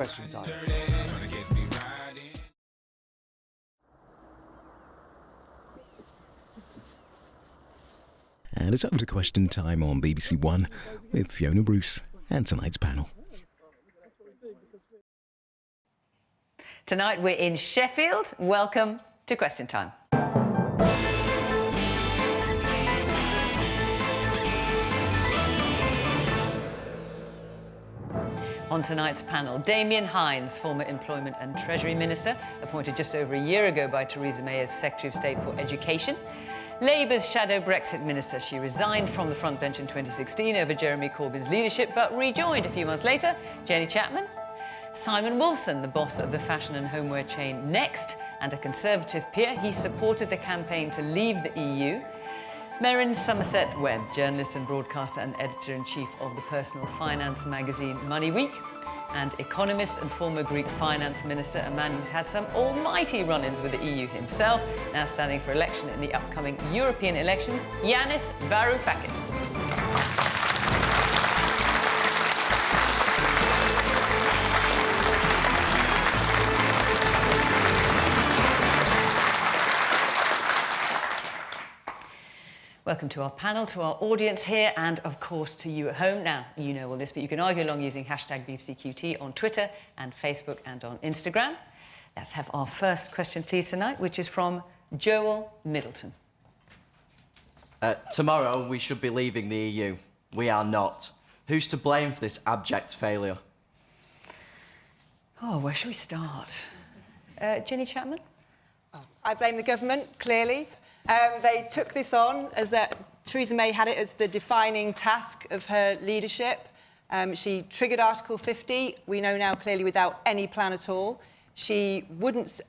Question time. And it's up to question time on BBC One with Fiona Bruce and tonight's panel. Tonight we're in Sheffield. Welcome to Question Time. On tonight's panel, Damian Hinds, former Employment and Treasury Minister, appointed just over a year ago by Theresa May as Secretary of State for Education. Labour's shadow Brexit minister. She resigned from the front bench in 2016 over Jeremy Corbyn's leadership, but rejoined a few months later. Jenny Chapman. Simon Wolfson, the boss of the fashion and homeware chain Next, and a Conservative peer. He supported the campaign to leave the EU. Merryn Somerset Webb, journalist and broadcaster and editor-in-chief of the personal finance magazine MoneyWeek, and economist and former Greek finance minister, a man who's had some almighty run-ins with the EU himself, now standing for election in the upcoming European elections, Yanis Varoufakis. Welcome to our panel, to our audience here, and of course to you at home. Now, you know all this, but you can argue along using hashtag BBCQT on Twitter and Facebook and on Instagram. Let's have our first question, please, tonight, which is from Joel Middleton. Tomorrow we should be leaving the EU. We are not. Who's to blame for this abject failure? Oh, where should we start? Jenny Chapman? I blame the government, clearly. They took this on as that Theresa May had it as the defining task of her leadership. She triggered Article 50, we know now clearly without any plan at all. She wouldn't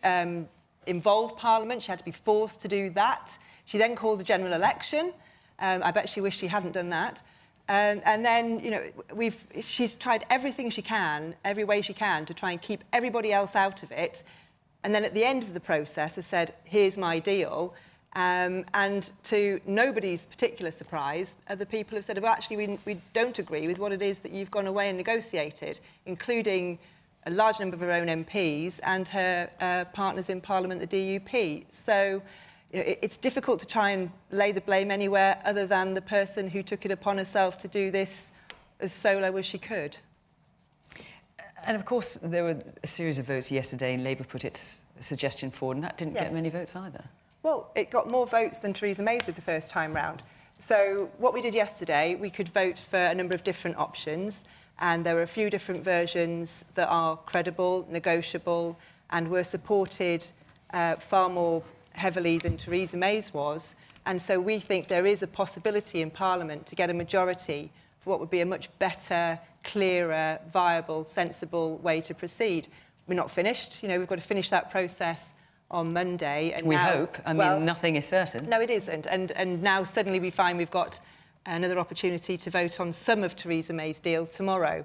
involve Parliament, she had to be forced to do that. She then called the general election. I bet she wished she hadn't done that. And then, you know, she's tried everything she can, every way she can, to try and keep everybody else out of it. And then at the end of the process has said, here's my deal. And to nobody's particular surprise, other people have said, well, actually, we don't agree with what it is that you've gone away and negotiated, including a large number of her own MPs and her partners in Parliament, the DUP. So you know, it's difficult to try and lay the blame anywhere other than the person who took it upon herself to do this as solo as she could. And, of course, there were a series of votes yesterday, and Labour put its suggestion forward, and that didn't get many votes either. Well, it got more votes than Theresa May's did the first time round. So what we did yesterday, we could vote for a number of different options, and there were a few different versions that are credible, negotiable, and were supported far more heavily than Theresa May's was. And so we think there is a possibility in Parliament to get a majority for what would be a much better, clearer, viable, sensible way to proceed. We're not finished. You know, we've got to finish that process on Monday. And we now, hope. I mean, nothing is certain. No, it isn't. And now suddenly we find we've got another opportunity to vote on some of Theresa May's deal tomorrow.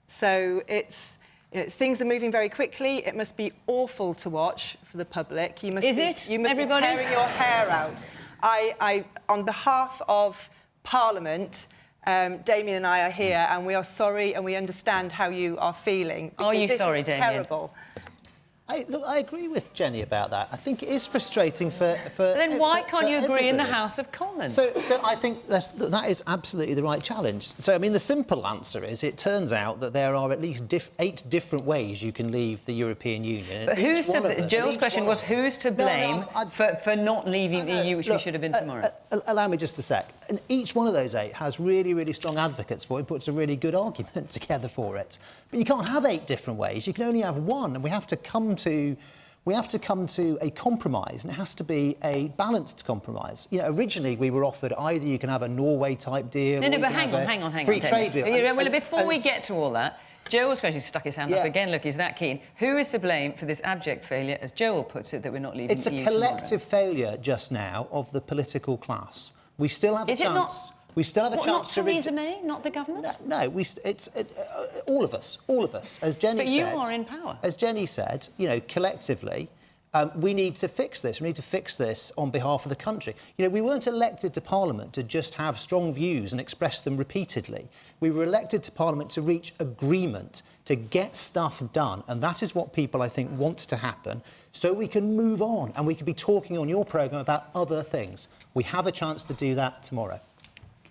So it's, you know, things are moving very quickly. It must be awful to watch for the public. You must You must be tearing your hair out. I, on behalf of Parliament, Damian and I are here, and we are sorry, and we understand how you are feeling. Are you sorry, Damian? Terrible. Look, I agree with Jenny about that. I think it is frustrating for then why can't you agree in the everybody. House of Commons? So I think that is absolutely the right challenge. So, I mean, the simple answer is it turns out that there are at least 8 different ways you can leave the European Union. But who's to... Joel's question was who's to blame for not leaving the EU, which we should have been tomorrow? Allow me just a sec. And each one of those 8 has really, really strong advocates for it, puts a really good argument together for it. But you can't have 8 different ways. You can only have one, and we have to come to a compromise, and it has to be a balanced compromise. You know, originally we were offered either you can have a Norway-type deal... No, but hang on. Free trade deal. Well, before we get to all that, Joel's question stuck his hand up again. Look, he's that keen. Who is to blame for this abject failure, as Joel puts it, that we're not leaving the EU It's a collective failure just now of the political class. We still have a chance... Is it not... We still have a chance to... Not Theresa May, not the government? No, it's all of us, as Jenny said... But you are in power. As Jenny said, you know, collectively, We need to fix this. We need to fix this on behalf of the country. You know, we weren't elected to Parliament to just have strong views and express them repeatedly. We were elected to Parliament to reach agreement, to get stuff done. And that is what people, I think, want to happen, so we can move on and we can be talking on your programme about other things. We have a chance to do that tomorrow.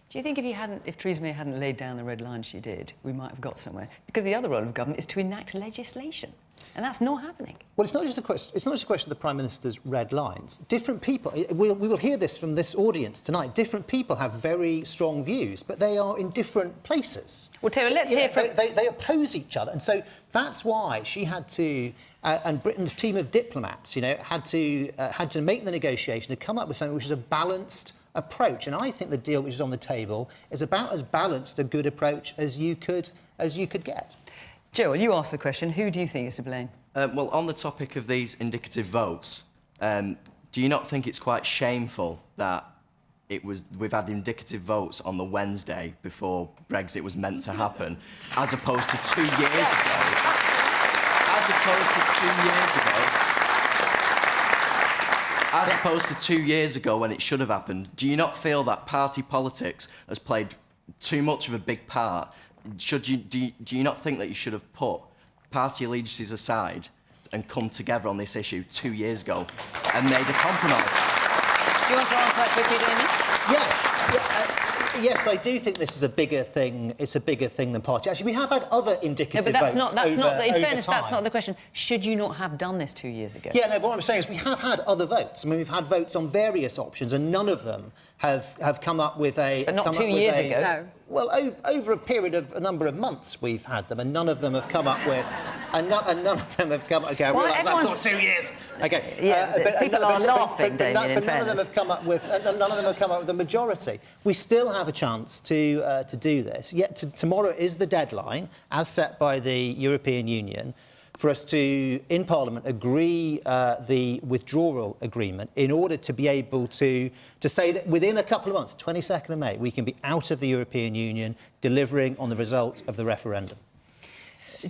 Do you think if Theresa May hadn't laid down the red line she did, we might have got somewhere? Because the other role of government is to enact legislation. And that's not happening. Well, it's not just a question of the Prime Minister's red lines. Different people, we will hear this from this audience tonight, different people have very strong views, but they are in different places. Well, Tara, let's hear from... They oppose each other, and so that's why she had to, and Britain's team of diplomats, you know, had to make the negotiation to come up with something which is a balanced approach. And I think the deal which is on the table is about as balanced a good approach as you could get. Joel, you asked the question. Who do you think is to blame? Well, on the topic of these indicative votes, do you not think it's quite shameful that we've had indicative votes on the Wednesday before Brexit was meant to happen, as opposed to 2 years ago? As opposed to 2 years ago when it should have happened. Do you not feel that party politics has played too much of a big part? Do you not think that you should have put party allegiances aside and come together on this issue 2 years ago and made a compromise? Do you want to answer that quickly, Damien? Yes. Yes, I do think this is a bigger thing. It's a bigger thing than party. Actually, we have had other indicative votes. In fairness, that's not the question. Should you not have done this 2 years ago? Yeah, no, but what I'm saying is we have had other votes. I mean, we've had votes on various options, and none of them have come up with a... But not 2 years ago. No. Well, over a period of a number of months, we've had them, and none of them have come up with... And none of them have come... OK, I realise that's not 2 years. OK. Yeah, people are laughing, Damien, in fairness. None of them have come up with... None of them have come up with a majority. We still have a chance to do this. Yet tomorrow is the deadline, as set by the European Union, for us to, in Parliament, agree the withdrawal agreement in order to be able to say that within a couple of months, 22nd of May, we can be out of the European Union, delivering on the results of the referendum.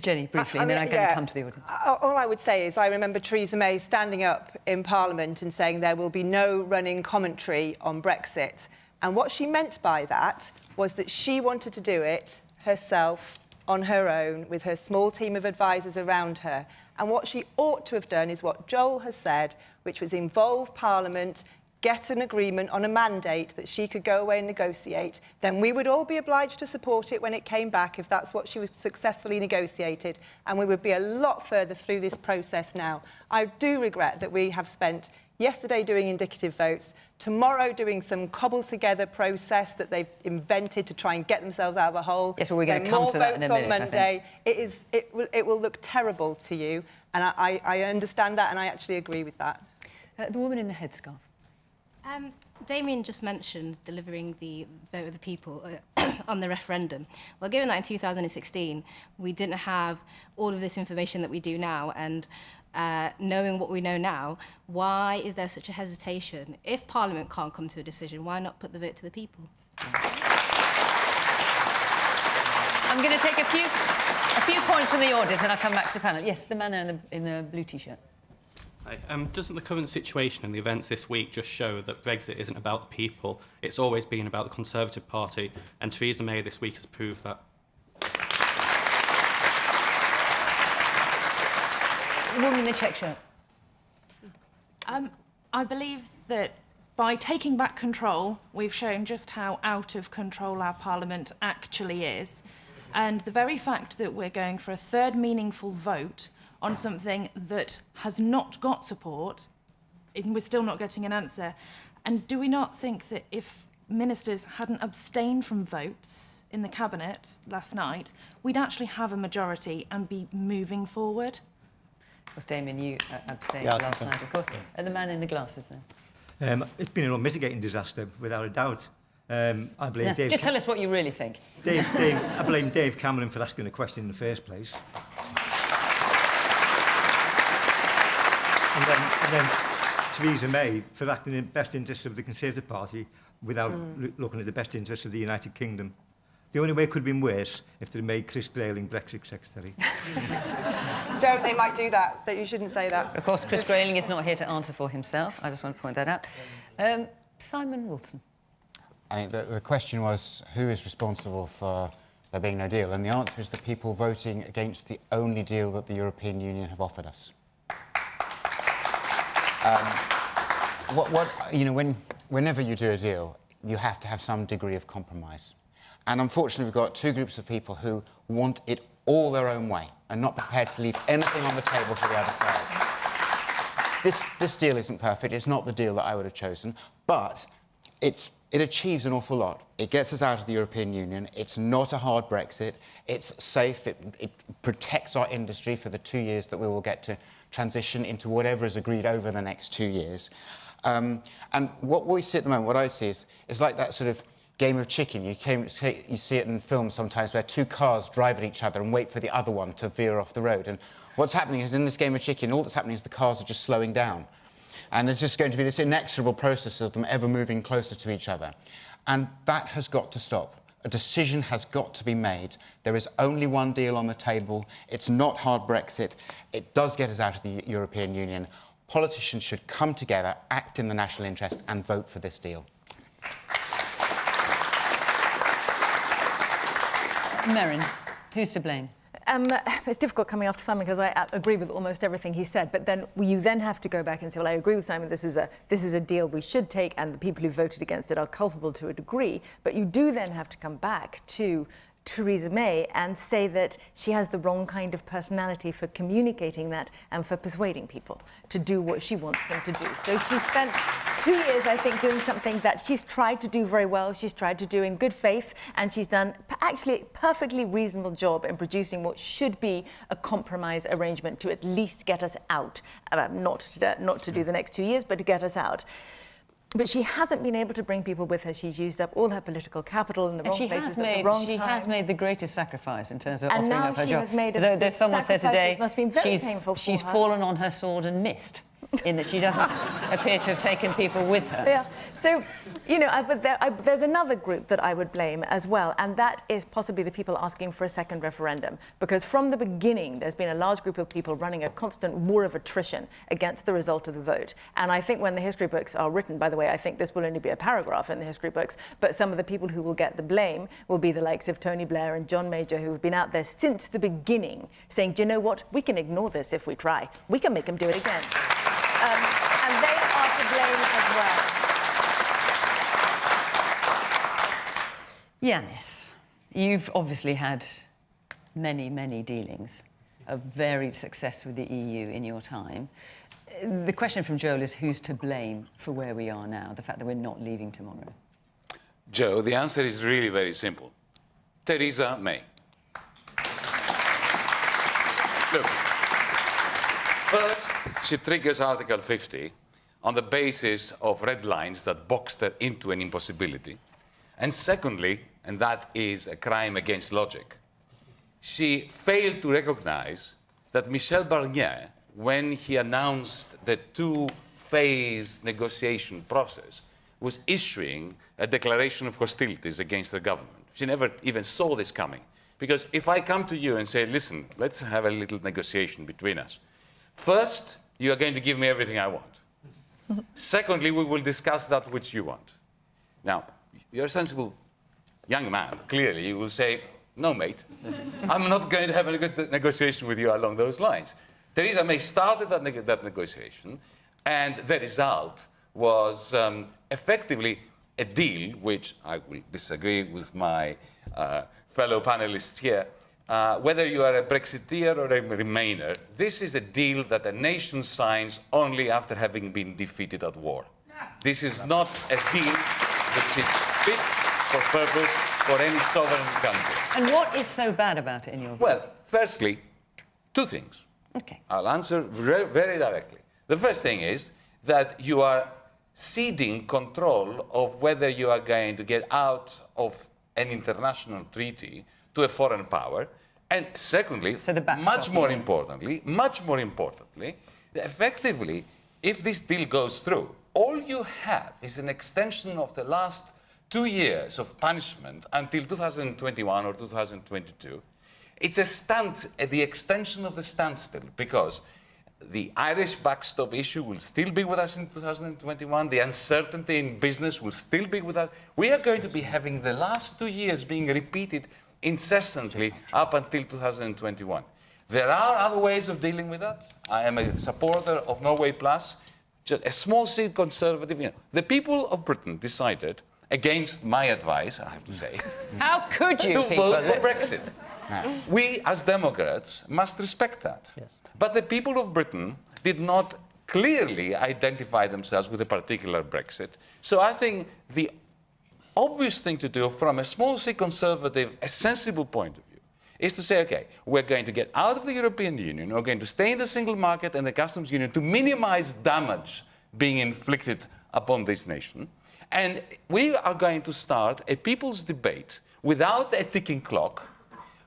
Jenny, briefly, and then I'm going to come to the audience. All I would say is I remember Theresa May standing up in Parliament and saying there will be no running commentary on Brexit. And what she meant by that was that she wanted to do it herself, on her own, with her small team of advisors around her. And what she ought to have done is what Joel has said, which was involve Parliament, get an agreement on a mandate that she could go away and negotiate. Then we would all be obliged to support it when it came back, if that's what she was successfully negotiated, and we would be a lot further through this process now. I do regret that we have spent yesterday doing indicative votes, tomorrow doing some cobbled-together process that they've invented to try and get themselves out of a hole. Yes, well, we're going to come to that in a minute, on Monday. It will look terrible to you, and I understand that, and I actually agree with that. The woman in the headscarf. Damian just mentioned delivering the vote of the people on the referendum. Well, given that in 2016 we didn't have all of this information that we do now, and knowing what we know now, why is there such a hesitation? If Parliament can't come to a decision, why not put the vote to the people? I'm going to take a few points from the audience, and I'll come back to the panel. Yes, the man there in the blue T-shirt. Doesn't the current situation and the events this week just show that Brexit isn't about the people? It's always been about the Conservative Party, and Theresa May this week has proved that. The woman in the check shirt. I believe that by taking back control, we've shown just how out of control our Parliament actually is. And the very fact that we're going for a third meaningful vote on something that has not got support, we're still not getting an answer. And do we not think that if ministers hadn't abstained from votes in the Cabinet last night, we'd actually have a majority and be moving forward? Of course, Damien, you abstained last night, of course. And the man in the glasses there. It's been a mitigating disaster, without a doubt. I blame Dave. Just tell us what you really think. I blame Dave Cameron for asking the question in the first place. And then Theresa May for acting in the best interests of the Conservative Party without looking at the best interests of the United Kingdom. The only way it could have been worse if they'd made Chris Grayling Brexit Secretary. don't, they might do that. That you shouldn't say that. Of course, Chris Grayling is not here to answer for himself. I just want to point that out. Simon Wolfson. I think the question was, who is responsible for there being no deal? And the answer is the people voting against the only deal that the European Union have offered us. Whenever you do a deal, you have to have some degree of compromise. And unfortunately, we've got two groups of people who want it all their own way and not prepared to leave anything on the table for the other side. This deal isn't perfect. It's not the deal that I would have chosen, but it achieves an awful lot. It gets us out of the European Union. It's not a hard Brexit. It's safe. It protects our industry for the 2 years that we will get to transition into whatever is agreed over the next 2 years. And what we see at the moment, what I see is like that sort of game of chicken. You see it in films sometimes where two cars drive at each other and wait for the other one to veer off the road. And what's happening is in this game of chicken, all that's happening is the cars are just slowing down. And there's just going to be this inexorable process of them ever moving closer to each other. And that has got to stop. A decision has got to be made. There is only one deal on the table. It's not hard Brexit. It does get us out of the European Union. Politicians should come together, act in the national interest and vote for this deal. Merryn, who's to blame? It's difficult coming after Simon because I agree with almost everything he said, but then you then have to go back and say, well, I agree with Simon, this is a deal we should take and the people who voted against it are culpable to a degree, but you do then have to come back to Theresa May and say that she has the wrong kind of personality for communicating that and for persuading people to do what she wants them to do. So she spent 2 years, I think, doing something that she's tried to do very well, she's tried to do in good faith, and she's done actually a perfectly reasonable job in producing what should be a compromise arrangement to at least get us out. Not to do the next 2 years, but to get us out. But she hasn't been able to bring people with her. She's used up all her political capital in the wrong places at the wrong times. She has made the greatest sacrifice in terms of and offering up her job. Has made There's someone said today she's fallen on her sword and missed, in that she doesn't appear to have taken people with her. Yeah. So, you know, but there's another group that I would blame as well, and that is possibly the people asking for a second referendum. Because from the beginning, there's been a large group of people running a constant war of attrition against the result of the vote. And I think when the history books are written, by the way, I think this will only be a paragraph in the history books, but some of the people who will get the blame will be the likes of Tony Blair and John Major, who have been out there since the beginning saying, do you know what? We can ignore this if we try. We can make them do it again. And they are to blame as well. Yanis, you've obviously had many, many dealings of varied success with the EU in your time. The question from Joel is who's to blame for where we are now, the fact that we're not leaving tomorrow? Joe, the answer is really very simple. Theresa May. Look, first, she triggers Article 50 on the basis of red lines that boxed her into an impossibility. And secondly, and that is a crime against logic, she failed to recognize that Michel Barnier, when he announced the two-phase negotiation process, was issuing a declaration of hostilities against the government. She never even saw this coming. Because if I come to you and say, listen, let's have a little negotiation between us. First, you are going to give me everything I want. Secondly, we will discuss that which you want. Now, you're a sensible young man. Clearly, you will say, no, mate, I'm not going to have a good negotiation with you along those lines. Theresa May started that negotiation, and the result was effectively a deal, which I will disagree with my fellow panelists here. Whether you are a Brexiteer or a Remainer, this is a deal that a nation signs only after having been defeated at war. This is not a deal which is fit for purpose for any sovereign country. And what is so bad about it in your view? Well, firstly, two things. Okay. I'll answer very directly. The first thing is that you are ceding control of whether you are going to get out of an international treaty to a foreign power. And secondly, so much more importantly, effectively, if this deal goes through, all you have is an extension of the last 2 years of punishment until 2021 or 2022, It's the extension of the standstill, because the Irish backstop issue will still be with us in 2021. The uncertainty in business will still be with us. We are going to be having the last 2 years being repeated incessantly up until 2021. There are other ways of dealing with that. I am a supporter of Norway Plus, just a small C conservative. The people of Britain decided, against my advice, I have to say, how could you to vote for Brexit. We, as Democrats, must respect that. Yes. But the people of Britain did not clearly identify themselves with a particular Brexit. So I think the obvious thing to do from a small C conservative, a sensible point of view, is to say, OK, we're going to get out of the European Union, we're going to stay in the single market and the customs union to minimize damage being inflicted upon this nation. And we are going to start a people's debate without a ticking clock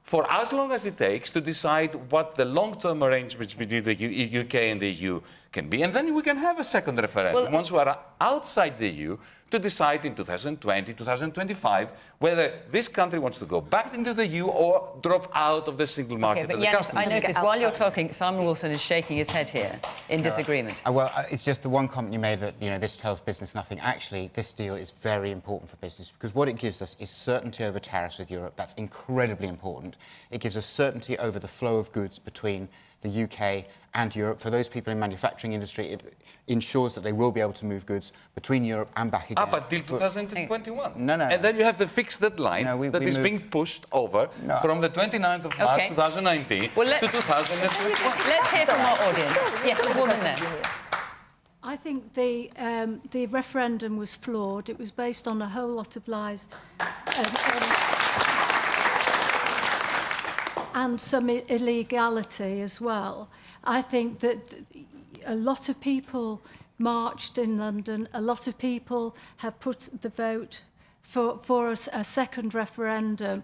for as long as it takes to decide what the long-term arrangements between the UK and the EU can be. And then we can have a second referendum, once we are outside the EU, to decide in 2020, 2025, whether this country wants to go back into the EU or drop out of the single market. Okay, but Yanis, I noticed while you're talking, Simon Wolfson is shaking his head here in disagreement. Well, it's just the one comment you made that, this tells business nothing. Actually, this deal is very important for business, because what it gives us is certainty over tariffs with Europe. That's incredibly important. It gives us certainty over the flow of goods between the UK and Europe. For those people in the manufacturing industry, it ensures that they will be able to move goods between Europe and back again. Up until 2021. No. And then you have the fixed deadline that is being pushed over from the 29th of March 2019 to 2021. Let's hear from our audience. Yes, the woman there. I think the referendum was flawed. It was based on a whole lot of lies and some illegality as well. I think that a lot of people marched in London. A lot of people have put the vote for a second referendum.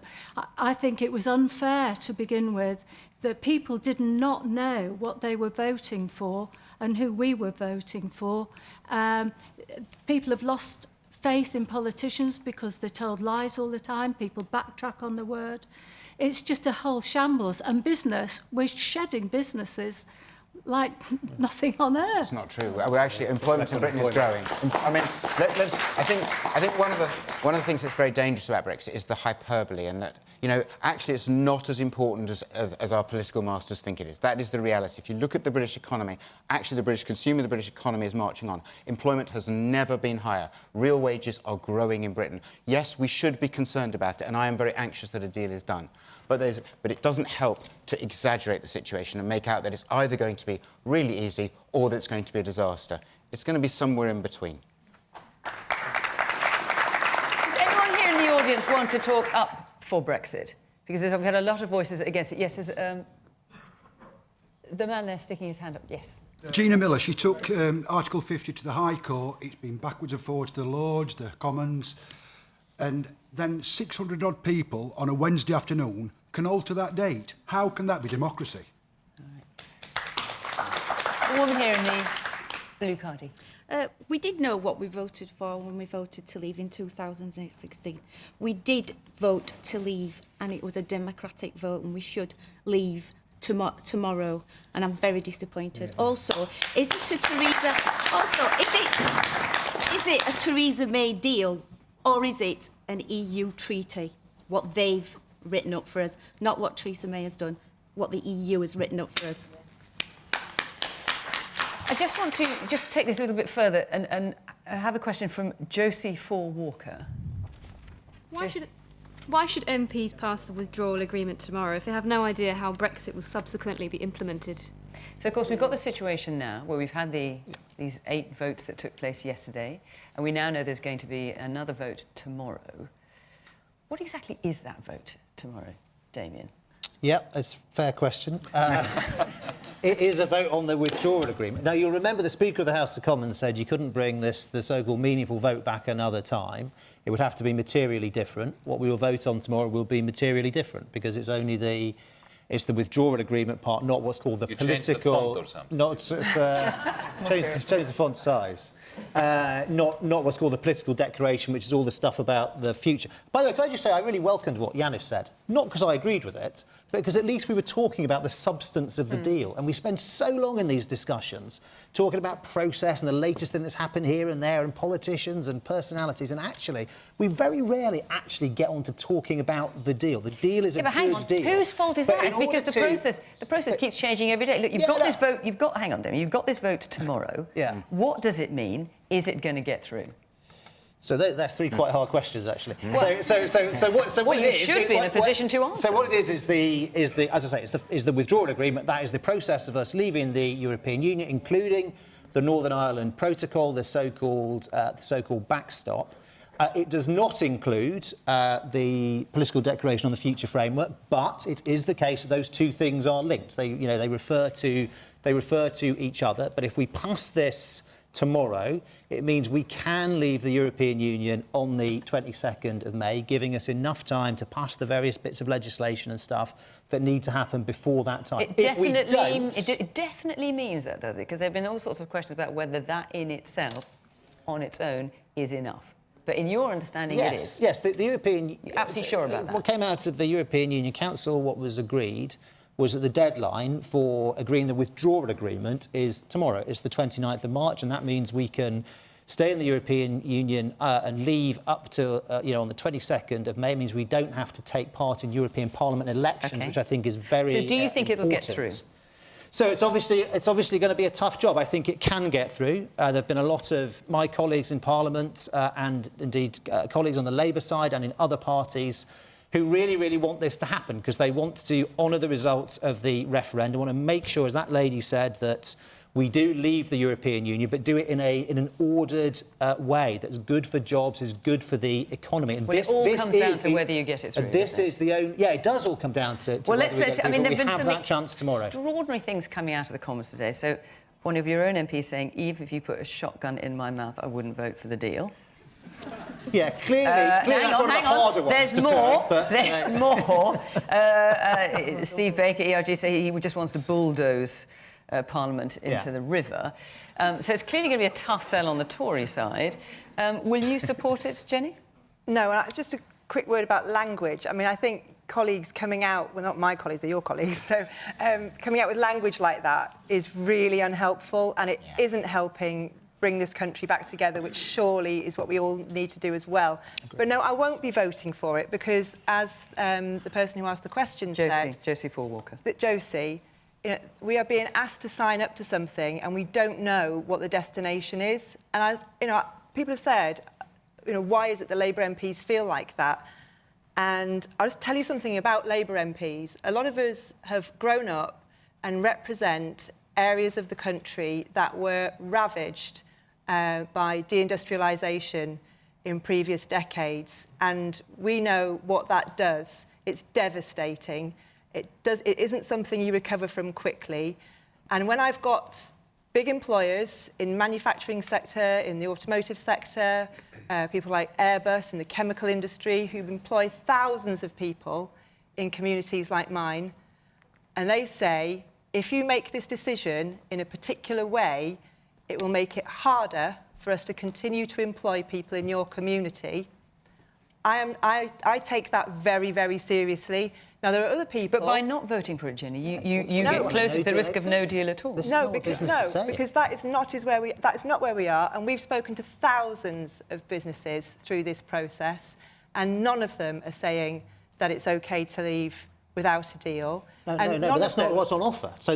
I think it was unfair to begin with that people did not know what they were voting for and who we were voting for. People have lost faith in politicians because they're told lies all the time. People backtrack on the word. It's just a whole shambles. And business, we're shedding businesses like nothing on earth. It's not true. We're actually, employment in Britain is growing. I mean, I think one of the things that's very dangerous about Brexit is the hyperbole, and that, actually it's not as important as our political masters think it is. That is the reality. If you look at the British economy, actually the British consumer, the British economy is marching on. Employment has never been higher. Real wages are growing in Britain. Yes, we should be concerned about it, and I am very anxious that a deal is done. But it doesn't help to exaggerate the situation and make out that it's either going to be really easy or that it's going to be a disaster. It's going to be somewhere in between. Does anyone here in the audience want to talk up for Brexit? Because we've had a lot of voices against it. Yes, there's the man there sticking his hand up. Yes. Gina Miller, she took Article 50 to the High Court. It's been backwards and forwards to the Lords, the Commons, and then 600-odd people on a Wednesday afternoon can alter that date. How can that be democracy? A woman here in the blue cardie. We did know what we voted for when we voted to leave in 2016. We did vote to leave, and it was a democratic vote, and we should leave tomorrow, and I'm very disappointed. Yeah. Also, is it a Theresa May deal, or is it an EU treaty, what they've written up for us, not what Theresa May has done, what the EU has written up for us? I just want to take this a little bit further and have a question from Josie Walker. Why should MPs pass the withdrawal agreement tomorrow if they have no idea how Brexit will subsequently be implemented? So, of course, we've got the situation now where we've had these 8 votes that took place yesterday, and we now know there's going to be another vote tomorrow. What exactly is that vote tomorrow, Damian? Yep, it's a fair question. It is a vote on the withdrawal agreement. Now, you'll remember the Speaker of the House of Commons said you couldn't bring the so-called meaningful vote back another time. It would have to be materially different. What we will vote on tomorrow will be materially different because it's only the withdrawal agreement part, not what's called the political. Change the font or something. Not change the font size. Not what's called the political declaration, which is all the stuff about the future. By the way, can I just say I really welcomed what Yanis said, not because I agreed with it, because at least we were talking about the substance of the deal. And we spend so long in these discussions talking about process and the latest thing that's happened here and there and politicians and personalities, and actually we very rarely actually get on to talking about the deal. The deal is a good deal. Whose fault is that? It's because the process keeps changing every day. Look, you've got this vote. Hang on, Damian. You've got this vote tomorrow. Yeah. What does it mean? Is it going to get through? So that's three quite hard questions, actually. Well, What you should be in a position to answer. So what it is the as I say, is the withdrawal agreement. That is the process of us leaving the European Union, including the Northern Ireland Protocol, the so-called backstop. It does not include the political declaration on the future framework, but it is the case that those two things are linked. They refer to each other. But if we pass this tomorrow, it means we can leave the European Union on the 22nd of May, giving us enough time to pass the various bits of legislation and stuff that need to happen before that time. It definitely means that, does it? Because there have been all sorts of questions about whether that in itself, on its own, is enough. But in your understanding, it is. Yes, the European... You're absolutely sure about that? What came out of the European Union Council, what was agreed, was that the deadline for agreeing the withdrawal agreement is tomorrow. It's the 29th of March, and that means we can stay in the European Union and leave up to, on the 22nd of May. It means we don't have to take part in European Parliament elections, which I think is very So do you think it'll get through? So it's obviously going to be a tough job. I think it can get through. There have been a lot of my colleagues in Parliament and indeed colleagues on the Labour side and in other parties who really, really want this to happen because they want to honour the results of the referendum, want to make sure, as that lady said, that we do leave the European Union, but do it in an ordered way that's good for jobs, is good for the economy. And well, it all comes down to whether you get it through. This is the only... Yeah, it does all come down to well, whether we get through, there have been have that chance tomorrow. Extraordinary things coming out of the Commons today. So one of your own MPs saying, Eve, if you put a shotgun in my mouth, I wouldn't vote for the deal. Yeah, clearly that's one of the harder ones. There's more. There's more. Steve Baker, ERG, say he just wants to bulldoze Parliament into the river. So it's clearly going to be a tough sell on the Tory side. Will you support it, Jenny? No, just a quick word about language. I mean, I think colleagues coming out, well, not my colleagues, they're your colleagues, so coming out with language like that is really unhelpful, and it isn't helping bring this country back together, which surely is what we all need to do as well. But no, I won't be voting for it because, as the person who asked the question said... Josie Ford-Walker. That Josie, we are being asked to sign up to something and we don't know what the destination is. And, people have said, why is it the Labour MPs feel like that? And I'll just tell you something about Labour MPs. A lot of us have grown up and represent areas of the country that were ravaged by deindustrialisation in previous decades, and we know what that does. It's devastating. It isn't something you recover from quickly. And when I've got big employers in manufacturing sector, in the automotive sector, people like Airbus in the chemical industry who employ thousands of people in communities like mine, and they say, if you make this decision in a particular way, it will make it harder for us to continue to employ people in your community. I take that very, very seriously. Now, there are other people... But by not voting for it, Jenny, you get closer to the risk of no deal at all. No, because that is not where we are, and we've spoken to thousands of businesses through this process, and none of them are saying that it's OK to leave without a deal. No, but that's not what's on offer. So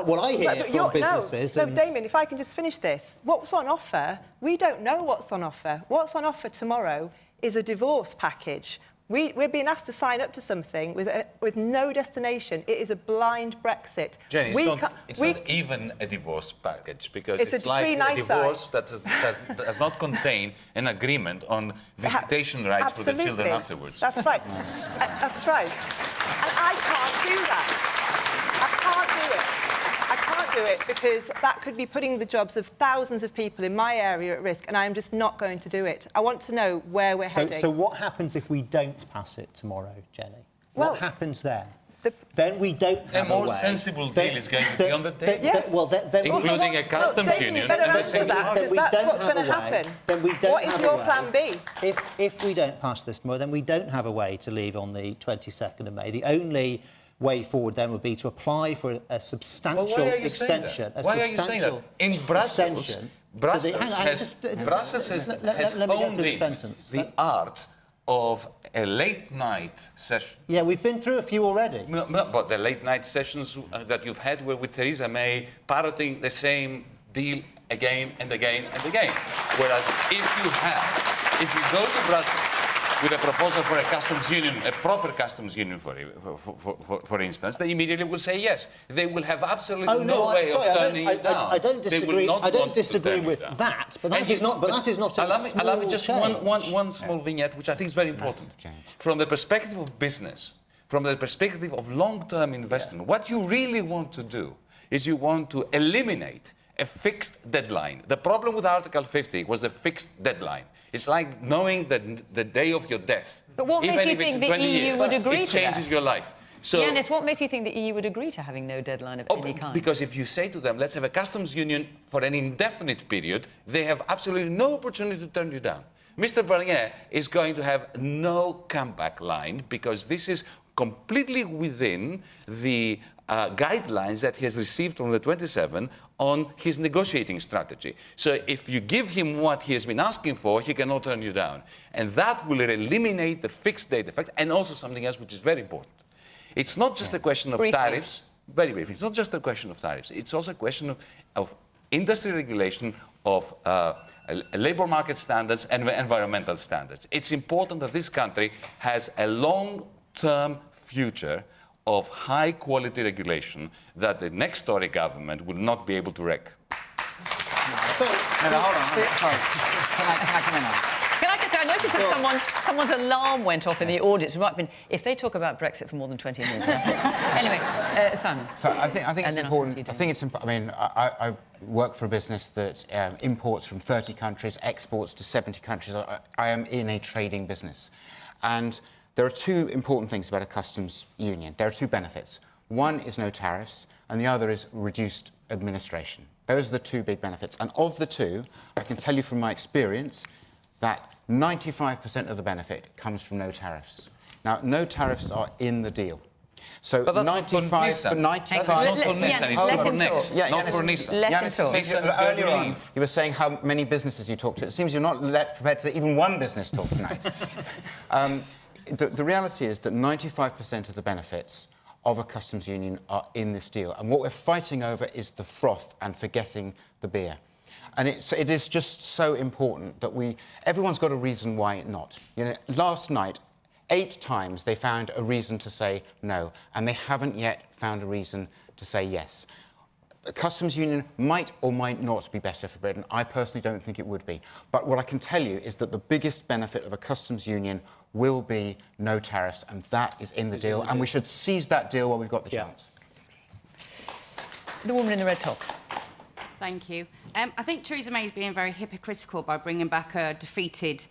what I hear from businesses... No, Damian, if I can just finish this. What's on offer? We don't know what's on offer. What's on offer tomorrow is a divorce package. We're being asked to sign up to something with no destination. It is a blind Brexit. Jenny, it's not even a divorce package because it's like a divorce that does not contain an agreement on visitation rights for the children afterwards. That's right. That's right. And I can't do that. I can't do it because that could be putting the jobs of thousands of people in my area at risk, and I am just not going to do it. I want to know where we're heading. So what happens if we don't pass it tomorrow, Jenny? What happens then? Then we don't have a more sensible deal is going to be on the table. Yes. including a customs union. You better answer that, because that's what's going to happen. What is your plan B? If we don't pass this tomorrow, then we don't have a way to leave on the 22nd of May. The only way forward then would be to apply for a substantial extension. Why are you saying that? In Brussels, Brussels has honed the art of a late-night session. Yeah, we've been through a few already. No, but the late-night sessions that you've had were with Theresa May parroting the same deal again and again and again. Whereas if you go to Brussels with a proposal for a customs union, a proper customs union, for instance, they immediately will say yes. They will have absolutely no way of turning you down. I don't disagree. I don't disagree with that, but that is not. But that is not a small allow me just change. one small vignette, which I think is very important. From the perspective of business, from the perspective of long-term investment, what you really want to do is you want to eliminate a fixed deadline. The problem with Article 50 was the fixed deadline. It's like knowing the day of your death. But what makes you think the EU would agree to that? It changes your life. So, Yanis, what makes you think the EU would agree to having no deadline of any kind? Because if you say to them, let's have a customs union for an indefinite period, they have absolutely no opportunity to turn you down. Mr. Barnier is going to have no comeback line because this is completely within the guidelines that he has received from the 27 on his negotiating strategy. So if you give him what he has been asking for, he cannot turn you down. And that will eliminate the fixed date effect and also something else which is very important. It's not just a question of tariffs, very briefly, it's not just a question of tariffs, it's also a question of industry regulation, of labour market standards and environmental standards. It's important that this country has a long-term future of high-quality regulation that the next Tory government will not be able to wreck. Hold on. Sorry. Can I come in now? Can I just say, I noticed that someone's alarm went off in the audience. It might have been, if they talk about Brexit for more than 20 minutes. Anyway, Simon. So I think it's important. I mean, I work for a business that imports from 30 countries, exports to 70 countries. I am in a trading business. And there are two important things about a customs union. There are two benefits. One is no tariffs, and the other is reduced administration. Those are the two big benefits. And of the two, I can tell you from my experience that 95% of the benefit comes from no tariffs. Now, no tariffs are in the deal. So but 95, not for next. Not for Nissan. Earlier on, you were saying how many businesses you talk to. It seems you're not prepared to let even one business talk tonight. The reality is that 95% of the benefits of a customs union are in this deal. And what we're fighting over is the froth and forgetting the beer. And it is just so important that everyone's got a reason why not. You know, last night, 8 times they found a reason to say no, and they haven't yet found a reason to say yes. A customs union might or might not be better for Britain. I personally don't think it would be. But what I can tell you is that the biggest benefit of a customs union will be no tariffs, and that is in the deal, and we should seize that deal while we've got the chance. The woman in the red top. Thank you. I think Theresa May is being very hypocritical by bringing back a defeated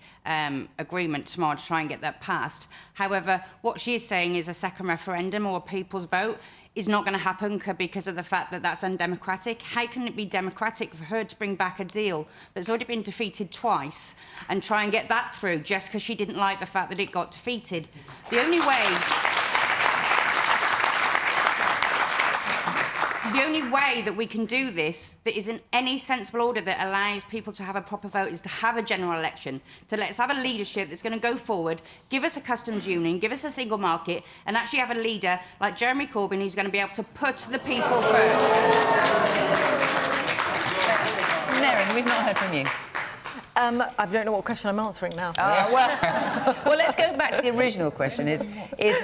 agreement tomorrow to try and get that passed. However, what she is saying is a second referendum or a people's vote is not going to happen because of the fact that that's undemocratic. How can it be democratic for her to bring back a deal that's already been defeated twice and try and get that through just because she didn't like the fact that it got defeated? The only way that we can do this that is in any sensible order that allows people to have a proper vote is to have a general election, to let's have a leadership that's going to go forward, give us a customs union, give us a single market, and actually have a leader like Jeremy Corbyn who's going to be able to put the people first. Merryn, we've not heard from you. I don't know what question I'm answering now. Well, let's go back to the original question: is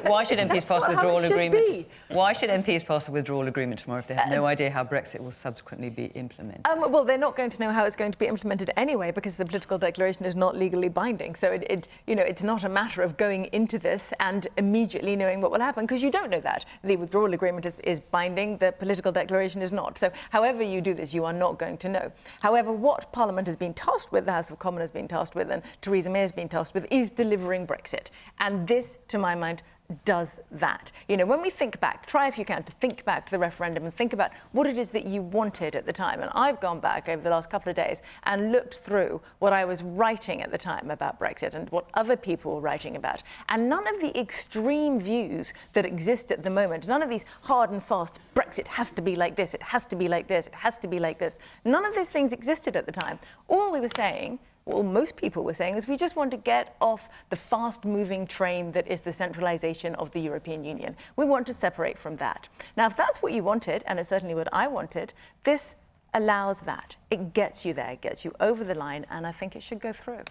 why should MPs pass the withdrawal agreement? Why should MPs pass the withdrawal agreement tomorrow if they have no idea how Brexit will subsequently be implemented? Well, they're not going to know how it's going to be implemented anyway because the political declaration is not legally binding. So it's not a matter of going into this and immediately knowing what will happen because you don't know that. The withdrawal agreement is binding. The political declaration is not. So however you do this, you are not going to know. However, what Parliament has been tasked with, the House of Commons has been tasked with, and Theresa May has been tasked with, is delivering Brexit. And this, to my mind, does that. You know, when we think back, try if you can to think back to the referendum and think about what it is that you wanted at the time. And I've gone back over the last couple of days and looked through what I was writing at the time about Brexit and what other people were writing about. And none of the extreme views that exist at the moment, none of these hard and fast, Brexit has to be like this, it has to be like this, it has to be like this, none of those things existed at the time. All we were saying, well, most people were saying, is we just want to get off the fast-moving train that is the centralisation of the European Union. We want to separate from that. Now, if that's what you wanted, and it's certainly what I wanted, this allows that. It gets you there, it gets you over the line, and I think it should go through.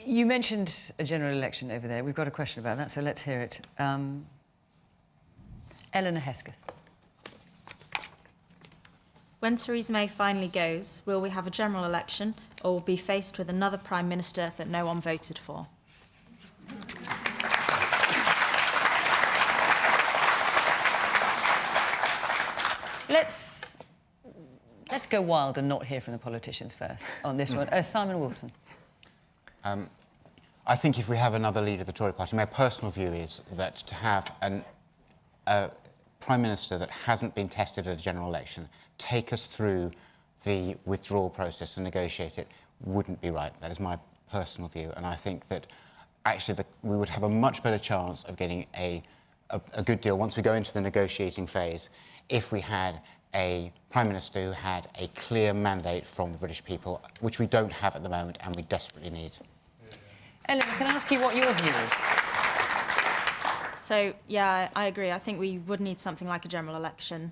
You mentioned a general election over there. We've got a question about that, so let's hear it. Eleanor Hesketh. When Theresa May finally goes, will we have a general election or will be faced with another Prime Minister that no one voted for? Let's go wild and not hear from the politicians first on this one. Simon Wolfson. I think if we have another leader of the Tory party, my personal view is that to have a Prime Minister that hasn't been tested at a general election take us through the withdrawal process and negotiate it wouldn't be right. That is my personal view, and I think that actually we would have a much better chance of getting a good deal once we go into the negotiating phase if we had a Prime Minister who had a clear mandate from the British people, which we don't have at the moment and we desperately need. Eleanor, can I ask you what your view is? So, yeah, I agree. I think we would need something like a general election.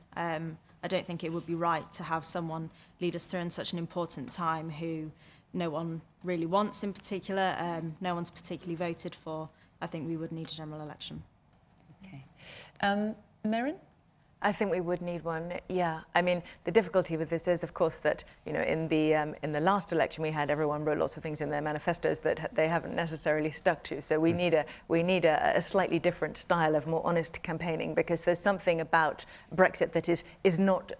I don't think it would be right to have someone lead us through in such an important time who no one really wants in particular, no one's particularly voted for. I think we would need a general election. OK. Merryn? I think we would need one, yeah. I mean, the difficulty with this is, of course, that, you know, in the last election we had, everyone wrote lots of things in their manifestos that they haven't necessarily stuck to. So we need a slightly different style of more honest campaigning, because there's something about Brexit that is not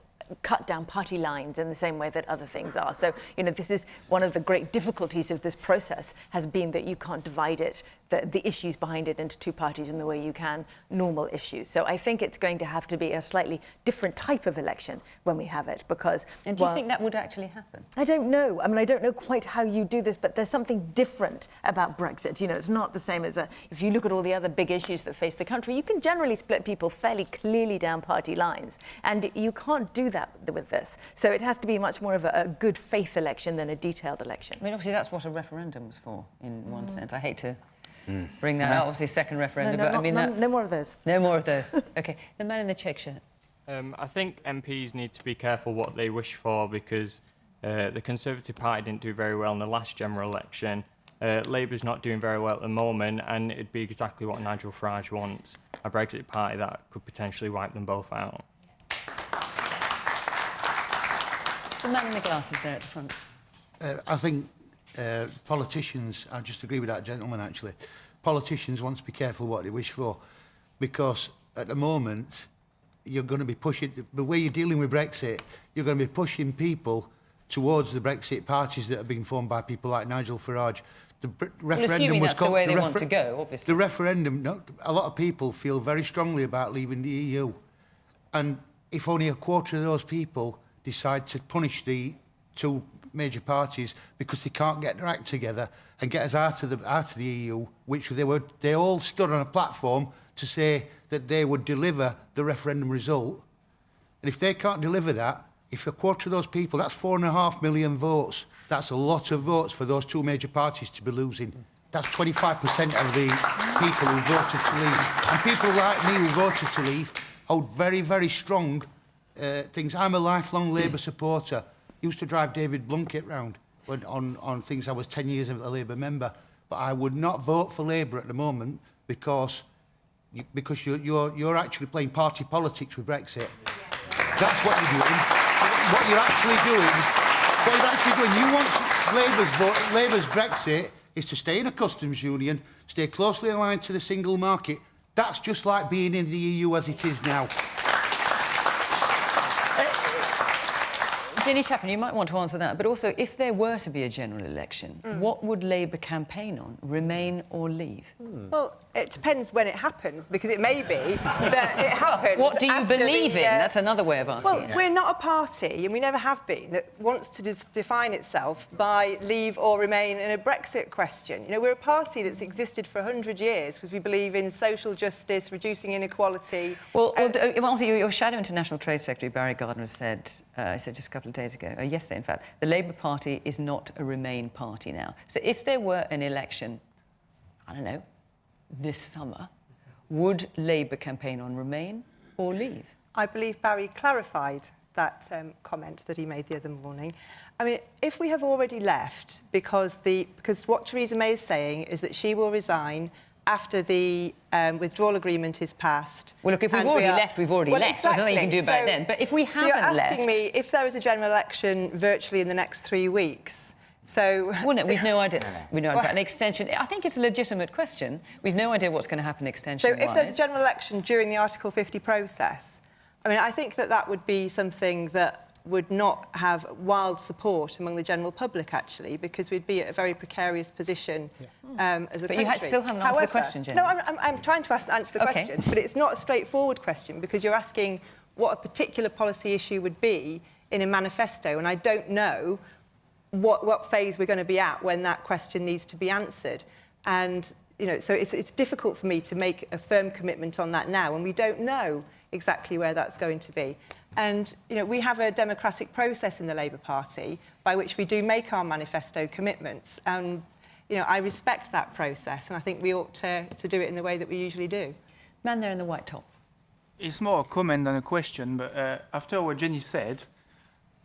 cut down party lines in the same way that other things are. So, you know, this is one of the great difficulties of this process, has been that you can't divide it, the issues behind it, into two parties in the way you can normal issues. So I think it's going to have to be a slightly different type of election when we have it, because... And do you think that would actually happen? I don't know. I mean, I don't know quite how you do this, but there's something different about Brexit. You know, it's not the same as if you look at all the other big issues that face the country, you can generally split people fairly clearly down party lines, and you can't do that with this. So it has to be much more of a good faith election than a detailed election. I mean, obviously that's what a referendum was for, in one sense. I hate to bring that up, obviously second referendum, but I mean that's... No more of those. No more of those. OK, the man in the check shirt. I think MPs need to be careful what they wish for, because the Conservative Party didn't do very well in the last general election. Labour's not doing very well at the moment, and it'd be exactly what Nigel Farage wants, a Brexit party that could potentially wipe them both out. The man in the glasses there at the front. I think politicians, I just agree with that gentleman actually, politicians want to be careful what they wish for, because at the moment you're going to be pushing, the way you're dealing with Brexit, you're going to be pushing people towards the Brexit parties that have been formed by people like Nigel Farage. The referendum was called... the way they want to go, obviously. The referendum, no, a lot of people feel very strongly about leaving the EU, and if only a quarter of those people decide to punish the two major parties because they can't get their act together and get us out of the EU, which they all stood on a platform to say that they would deliver the referendum result. And if they can't deliver that, if a quarter of those people, that's 4.5 million votes, that's a lot of votes for those two major parties to be losing. That's 25% of the people who voted to leave. And people like me who voted to leave hold very, very strong things. I'm a lifelong Labour supporter. Used to drive David Blunkett round on things. I was 10 years of a Labour member, but I would not vote for Labour at the moment because you're actually playing party politics with Brexit. That's what you're doing. What you're actually doing. You want Labour's Brexit is to stay in a customs union, stay closely aligned to the single market. That's just like being in the EU as it is now. Jenny Chapman, you might want to answer that, but also, if there were to be a general election, what would Labour campaign on? Remain or leave? Well, it depends when it happens, because it may be that it happens. What do you believe in? That's another way of asking Well, it. we're not a party, and we never have been, that wants to define itself by leave or remain in a Brexit question. You know, we're a party that's existed for 100 years because we believe in social justice, reducing inequality. Well, your Shadow International Trade Secretary, Barry Gardner, said just a couple of days ago, yesterday in fact, the Labour Party is not a Remain party now. So if there were an election, I don't know, this summer, would Labour campaign on Remain or leave? I believe Barry clarified that comment that he made the other morning. I mean, if we have already left because what Theresa May is saying is that she will resign after the withdrawal agreement is passed. Well, look, if we've already left, we've already left. Exactly. There's nothing you can do about it then. But if we haven't left... So you're asking me if there is a general election virtually in the next 3 weeks. So... Well, no, we've no idea. We know about an extension. I think it's a legitimate question. We've no idea what's going to happen extension-wise. So if there's a general election during the Article 50 process, I mean, I think that would be something that would not have wild support among the general public, actually, because we'd be at a very precarious position as a country. But you still haven't answered the question, Jenny. No, I'm trying to answer the question, but it's not a straightforward question, because you're asking what a particular policy issue would be in a manifesto, and I don't know what phase we're going to be at when that question needs to be answered. And, you know, so it's difficult for me to make a firm commitment on that now, and we don't know exactly where that's going to be. And, you know, we have a democratic process in the Labour Party by which we do make our manifesto commitments. And, you know, I respect that process, and I think we ought to do it in the way that we usually do. Man there in the white top. It's more a comment than a question, but after what Jenny said,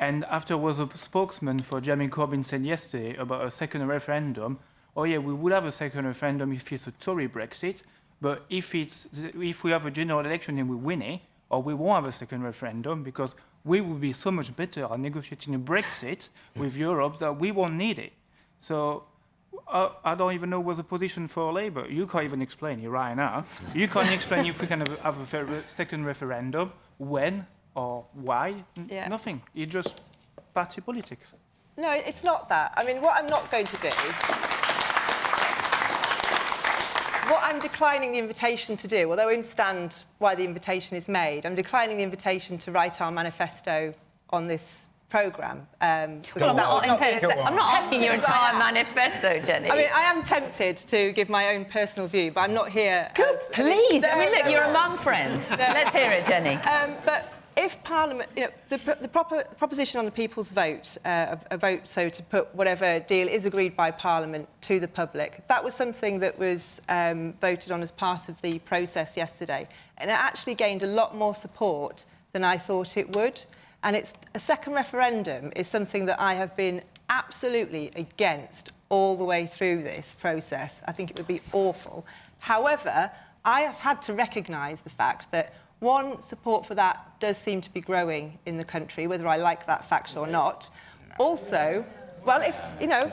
and after what the spokesman for Jeremy Corbyn said yesterday about a second referendum, oh yeah, we would have a second referendum if it's a Tory Brexit, but if we have a general election and we win it, or we won't have a second referendum, because we will be so much better at negotiating a Brexit with Europe that we won't need it. So I don't even know what's the position for Labour. You can't even explain it right now. You can't explain if we can have a second referendum, when or why. Nothing. It's just party politics. No, it's not that. I mean, what I'm not going to do... What I'm declining the invitation to do, although I understand why the invitation is made, I'm declining the invitation to write our manifesto on this programme. I'm not asking your entire manifesto, Jenny. I mean, I am tempted to give my own personal view, but I'm not here... Please! I mean, look, you're among friends. Let's hear it, Jenny. But if Parliament... You know, the proposition on the people's vote, a vote so to put whatever deal is agreed by Parliament to the public, that was something that was voted on as part of the process yesterday. And it actually gained a lot more support than I thought it would. And a second referendum is something that I have been absolutely against all the way through this process. I think it would be awful. However, I have had to recognise the fact that one, support for that does seem to be growing in the country, whether I like that fact or not. Also, well, if, you know,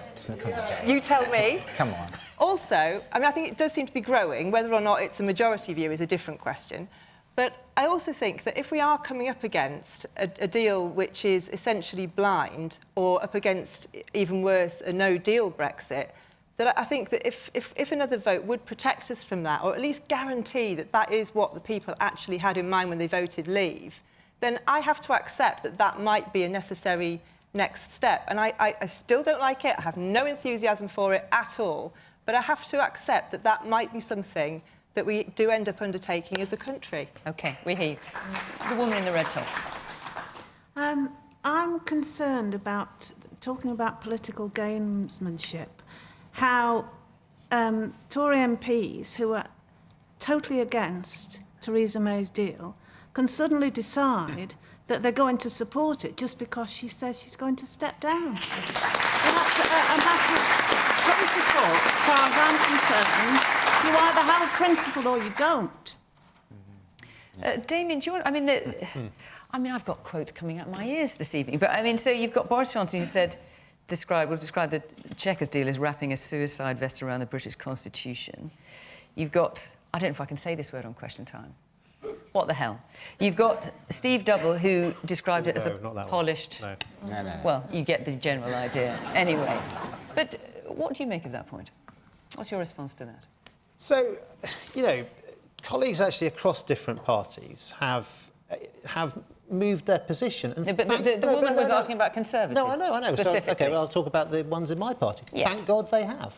you tell me. Come on. Also, I mean, I think it does seem to be growing. Whether or not it's a majority view is a different question. But I also think that if we are coming up against a deal which is essentially blind, or up against, even worse, a no-deal Brexit, that I think that if another vote would protect us from that, or at least guarantee that that is what the people actually had in mind when they voted leave, then I have to accept that that might be a necessary next step. And I still don't like it. I have no enthusiasm for it at all. But I have to accept that that might be something that we do end up undertaking as a country. OK, we hear you. The woman in the red top. I'm concerned about, talking about political gamesmanship, how Tory MPs who are totally against Theresa May's deal can suddenly decide that they're going to support it just because she says she's going to step down. And that's a matter of principle, as far as I'm concerned. You either have a principle or you don't. Damian, do you want... I mean, I've got quotes coming out my ears this evening, but, I mean, so you've got Boris Johnson who said... describe the Chequers deal as wrapping a suicide vest around the British Constitution. You've got... I don't know if I can say this word on Question Time. What the hell? You've got Steve Double, who described it as a polished... No. Well, you get the general idea anyway. But what do you make of that point? What's your response to that? So, you know, colleagues actually across different parties have moved their position. And no, but the woman was asking about Conservatives. No, I know. So, OK, well, I'll talk about the ones in my party. Yes. Thank God they have.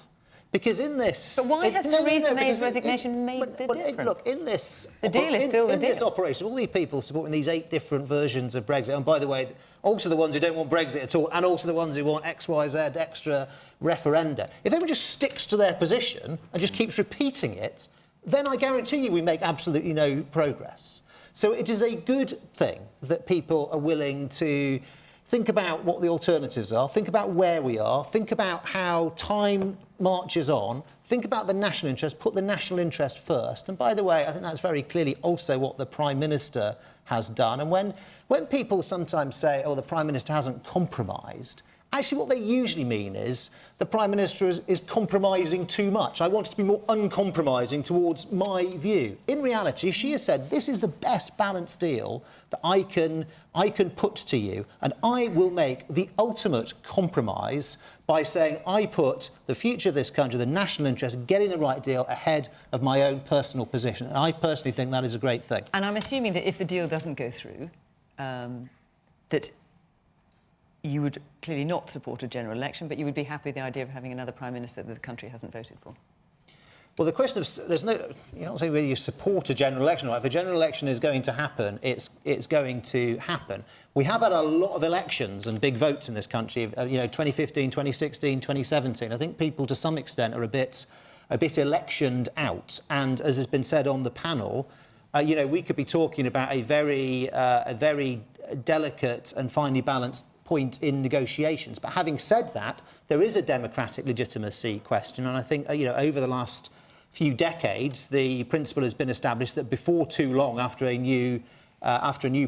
Because in this... But why has Theresa May's resignation made the difference? Look, in this... The deal is still the deal. In this operation, all these people supporting these 8 different versions of Brexit, and by the way, also the ones who don't want Brexit at all, and also the ones who want X, Y, Z extra referenda, if everyone just sticks to their position and just keeps repeating it, then I guarantee you we make absolutely no progress. So it is a good thing that people are willing to think about what the alternatives are, think about where we are, think about how time marches on, think about the national interest, put the national interest first. And by the way, I think that's very clearly also what the Prime Minister has done. And when people sometimes say, oh, the Prime Minister hasn't compromised, actually what they usually mean is the Prime Minister is compromising too much. I want it to be more uncompromising towards my view. In reality, she has said, this is the best balanced deal that I can put to you, and I will make the ultimate compromise by saying I put the future of this country, the national interest, getting the right deal ahead of my own personal position. And I personally think that is a great thing. And I'm assuming that if the deal doesn't go through, that you would clearly not support a general election, but you would be happy with the idea of having another Prime Minister that the country hasn't voted for. Well, the question of... You can't say whether you support a general election or not. If a general election is going to happen, it's going to happen. We have had a lot of elections and big votes in this country, you know, 2015, 2016, 2017. I think people, to some extent, are a bit electioned out. And as has been said on the panel, you know, we could be talking about a very delicate and finely balanced point in negotiations. But having said that, there is a democratic legitimacy question, and I think, you know, over the last few decades, the principle has been established that before too long, after a new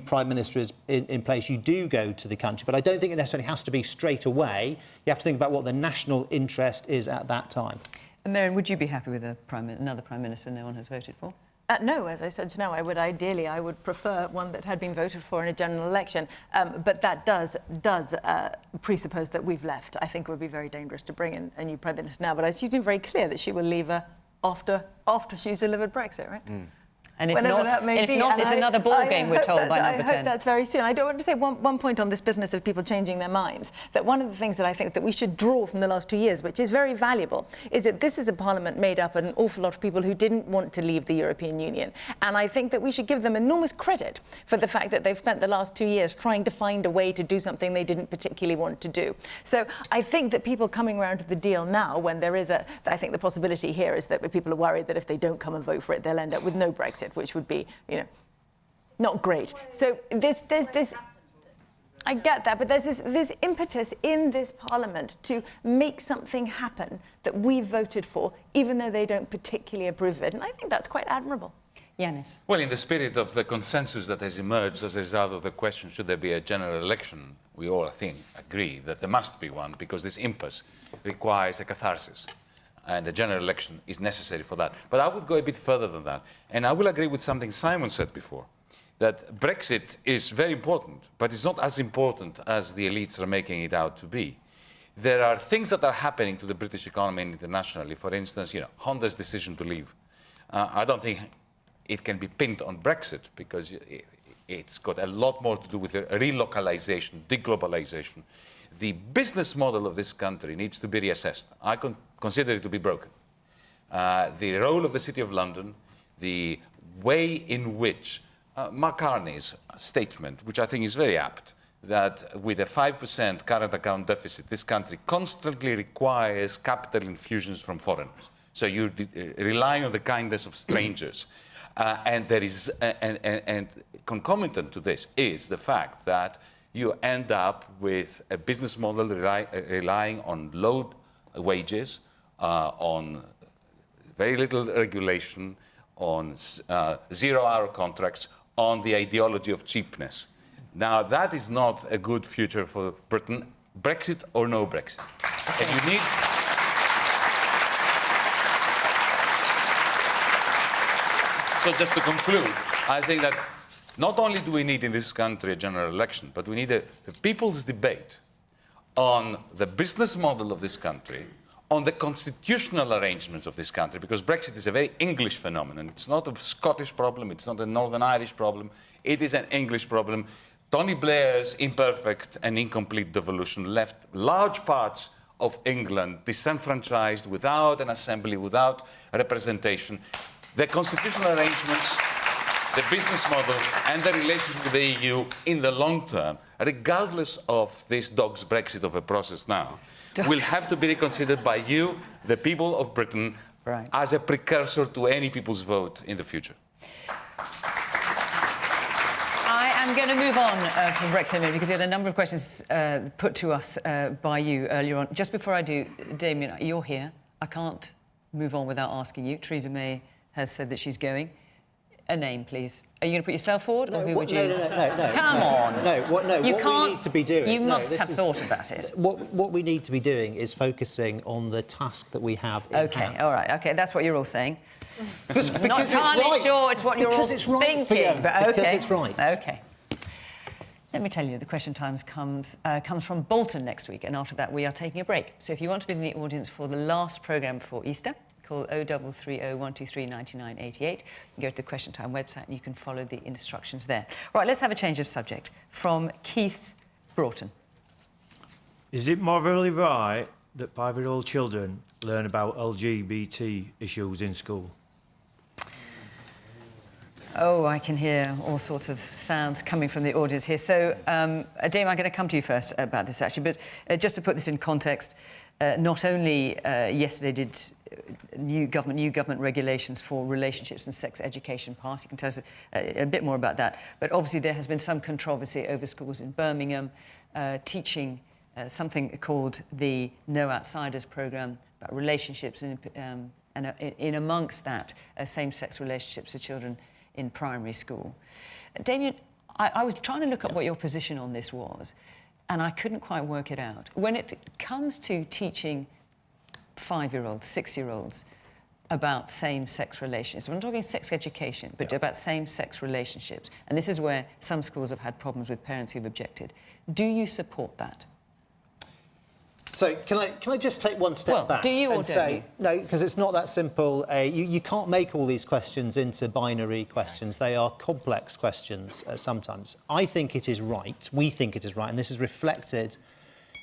Prime Minister is in place, you do go to the country. But I don't think it necessarily has to be straight away. You have to think about what the national interest is at that time. And Merryn, would you be happy with another Prime Minister no one has voted for? No, as I said just now, I would prefer one that had been voted for in a general election. But that does presuppose that we've left. I think it would be very dangerous to bring in a new Prime Minister now. But she's been very clear that she will leave after she's delivered Brexit, right? Mm. And if not, it's another ball game, we're told by number 10. I hope that's very soon. I don't want to say one point on this business of people changing their minds, that one of the things that I think that we should draw from the last 2 years, which is very valuable, is that this is a parliament made up of an awful lot of people who didn't want to leave the European Union. And I think that we should give them enormous credit for the fact that they've spent the last 2 years trying to find a way to do something they didn't particularly want to do. So I think that people coming around to the deal now, when there is I think the possibility here is that people are worried that if they don't come and vote for it, they'll end up with no Brexit, which would be, you know, not great. So there's this, I get that, but there's this impetus in this parliament to make something happen that we voted for, even though they don't particularly approve of it. And I think that's quite admirable. Yanis. Well, in the spirit of the consensus that has emerged as a result of the question, should there be a general election, we all, I think, agree that there must be one, because this impasse requires a catharsis. And a general election is necessary for that. But I would go a bit further than that. And I will agree with something Simon said before, that Brexit is very important, but it's not as important as the elites are making it out to be. There are things that are happening to the British economy internationally. For instance, you know, Honda's decision to leave. I don't think it can be pinned on Brexit, because it's got a lot more to do with relocalization, deglobalization. The business model of this country needs to be reassessed. I consider it to be broken. The role of the City of London, the way in which Mark Carney's statement, which I think is very apt, that with a 5% current account deficit, this country constantly requires capital infusions from foreigners. So you're relying on the kindness of strangers. And there is, and concomitant to this is the fact that you end up with a business model relying on low wages, on very little regulation, on zero-hour contracts, on the ideology of cheapness. Now, that is not a good future for Britain, Brexit or no Brexit. And you need... So just to conclude, I think that not only do we need in this country a general election, but we need a people's debate on the business model of this country, on the constitutional arrangements of this country, because Brexit is a very English phenomenon. It's not a Scottish problem, it's not a Northern Irish problem, it is an English problem. Tony Blair's imperfect and incomplete devolution left large parts of England disenfranchised, without an assembly, without representation. The constitutional arrangements, the business model and the relationship with the EU in the long term, regardless of this dog's Brexit of a process now, will have to be reconsidered by you, the people of Britain, as a precursor to any people's vote in the future. I am going to move on from Brexit because we had a number of questions put to us by you earlier on. Just before I do, Damian, you're here. I can't move on without asking you. Theresa May has said that she's going. A name, please. Are you going to put yourself forward, or who would you? No. Come on. No, what you we can't, need to be doing... You must have thought about it. What we need to be doing is focusing on the task that we have in hand. All right, OK, that's what you're all saying. Because Not entirely sure it's what you're all it's right, thinking, Fiona, but OK. Because it's right. OK. Let me tell you, the Question Times comes from Bolton next week, and after that we are taking a break. So if you want to be in the audience for the last programme before Easter, call 0330 123 9988. You go to the Question Time website and you can follow the instructions there. Right, let's have a change of subject from Keith Broughton. Is it morally right that 5-year-old children learn about LGBT issues in school? Oh, I can hear all sorts of sounds coming from the audience here. So, Dame, I'm going to come to you first about this, actually. But just to put this in context, not only yesterday did new government regulations for relationships and sex education pass. You can tell us a bit more about that. But obviously there has been some controversy over schools in Birmingham teaching something called the No Outsiders programme about relationships and in amongst that same-sex relationships for children in primary school. Damian, I was trying to look at what your position on this was, and I couldn't quite work it out. When it comes to teaching 5-year-olds, 6-year-olds about same-sex relationships, we're not talking sex education, but about same-sex relationships, and this is where some schools have had problems with parents who've objected. Do you support that? So can I just take one step back do you or and say no, because it's not that simple. You can't make all these questions into binary questions. They are complex questions sometimes. I think it is right. We think it is right, and this is reflected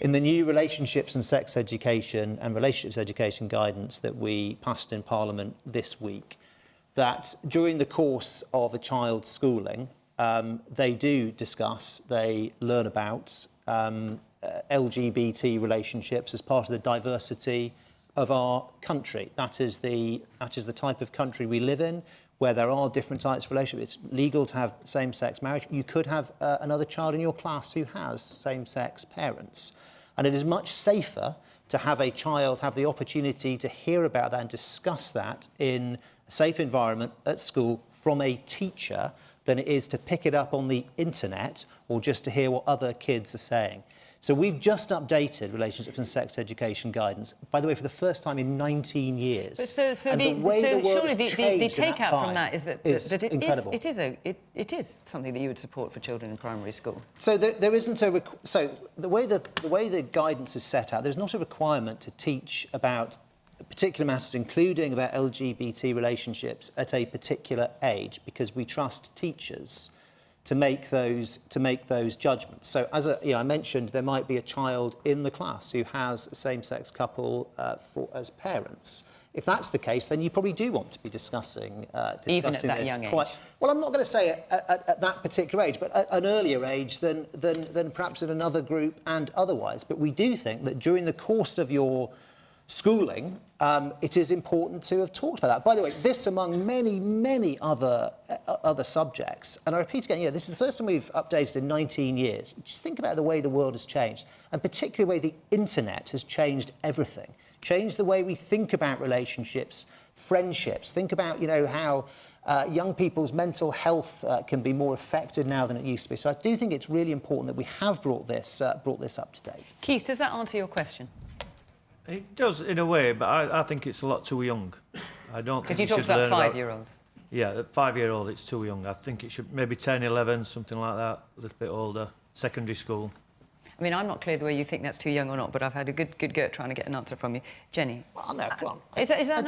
in the new relationships and sex education and relationships education guidance that we passed in Parliament this week, that during the course of a child's schooling, they do discuss, they learn about LGBT relationships as part of the diversity of our country. That is the type of country we live in, where there are different types of relationships. It's legal to have same-sex marriage. You could have another child in your class who has same-sex parents. And it is much safer to have a child have the opportunity to hear about that and discuss that in a safe environment at school from a teacher than it is to pick it up on the internet or just to hear what other kids are saying. So we've just updated relationships and sex education guidance, by the way, for the first time in 19 years. But surely the takeout from that is that it is something that you would support for children in primary school. So there isn't a the way the guidance is set out, there's not a requirement to teach about particular matters, including about LGBT relationships, at a particular age, because we trust teachers to make those judgments. So, as I mentioned, there might be a child in the class who has a same-sex couple as parents. If that's the case, then you probably do want to be discussing even at that young age. Well, I'm not going to say at that particular age, but at an earlier age than perhaps in another group and otherwise. But we do think that during the course of your schooling, it is important to have talked about that. By the way, this among many, many other subjects, and I repeat again, this is the first time we've updated in 19 years. Just think about the way the world has changed, and particularly the way the internet has changed everything, changed the way we think about relationships, friendships, think about, how young people's mental health can be more affected now than it used to be. So I do think it's really important that we have brought this up to date. Keith, does that answer your question? It does, in a way, but I think it's a lot too young. I don't. Because you talked about 5-year-olds. Yeah, at 5-year-old, it's too young. I think it should maybe 10, 11, something like that, a little bit older, secondary school. I mean, I'm not clear the way you think that's too young or not, but I've had a good go at trying to get an answer from you. Jenny? Well, no, well... Is that